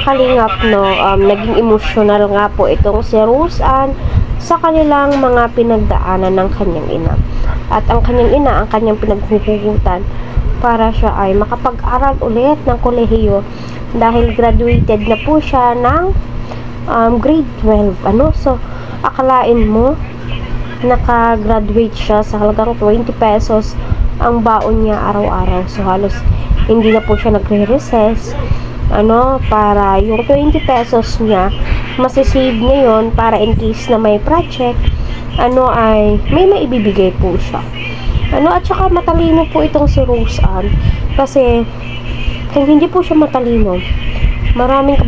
kalingap, no, naging emosyonal nga po itong si Rose Ann sa kanilang mga pinagdaanan ng kanyang ina. At ang kanyang ina, ang kanyang pinaghuhugutan para siya ay makapag-aral ulit ng kolehiyo dahil graduated na po siya ng grade 12. So, akalain mo, naka-graduate siya sa halagang 20 pesos ang baon niya araw-araw. So, halos hindi na po siya nagre-recess. Para yung 20 pesos niya, masisave niya yun para in case na may project, ay may maibibigay po siya. At saka matalino po itong si Rose Ann. Kasi, kung hindi po siya matalino, maraming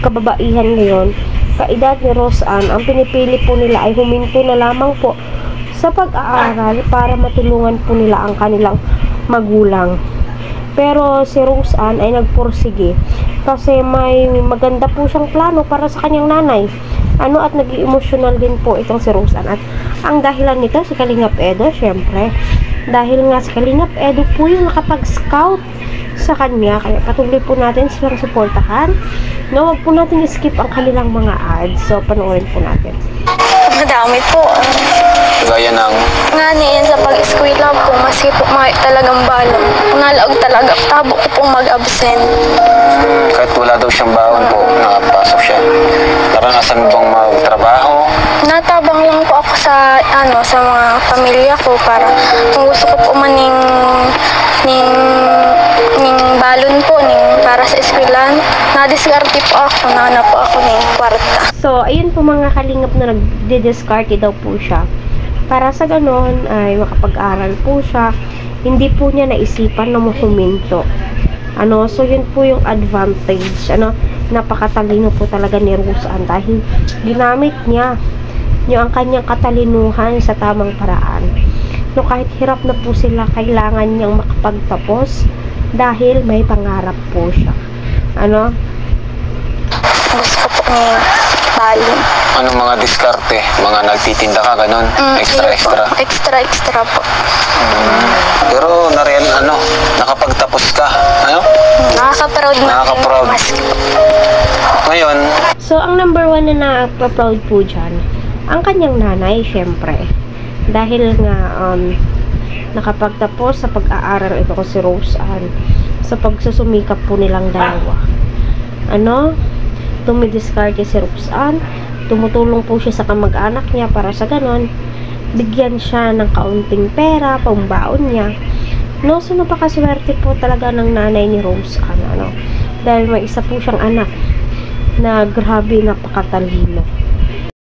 kababaihan ngayon, kaedad ni Rose Ann, ang pinipili po nila ay huminto na lamang po sa pag-aaral para matulungan po nila ang kanilang magulang. Pero si Rose Ann ay nagpursige kasi may maganda po siyang plano para sa kanyang nanay. At naging emotional din po itong si Rose Ann. At ang dahilan nito si Kalingap Edo, syempre, dahil nga si Kalingap Edo po yung nakapag-scout sa kanya, kaya patuloy po natin silang suportahan. Huwag po natin i-skip ang kanilang mga ads. So, panoorin po natin. Madami po. Gaya ng Nga niyan sa pag-eskwela po, maski po talagang balong. Nalaog talaga, tabo ko pong mag-absent. kahit wala daw siyang baon po, nakapasok siya. Naranasan mo bang magtrabaho? Natabang lang po ako sa sa mga pamilya ko para kung gusto ko po maning balon po para sa eskwelahan. Na-discarte po ako, nana po ako ng kwarta. So, ayun po mga kalingap na nagdi-discarte daw po siya. Para sa ganon ay makapag-aral po siya. Hindi po niya naisipan na huminto. So yun po yung advantage. Napakatalino po talaga ni Rose Ann dahil ginamit niya ang kanyang katalinuhan sa tamang paraan. Kahit hirap na po sila, kailangan niyang makapagtapos dahil may pangarap po siya. Gusto ko po ng balon. Anong mga diskarte? Mga nagtitinda ka, ganun? Extra-extra? Extra po. Pero nakapagtapos ka. Nakaka-proud na. Nakaka-proud. Ngayon, So, ang number one na nakaka-proud po dyan, ang kanyang nanay, syempre. Dahil nga, nakapagtapos sa pag-aaral ito ko si Rose Ann sa pagsusumikap po nilang dalawa. Tumidiskarte si Rose Ann, tumutulong po siya sa kamag-anak niya para sa ganon, bigyan siya ng kaunting pera, pambaon niya. So, napakaswerte po talaga ng nanay ni Rose Ann, dahil may isa po siyang anak na grabe napakatalino.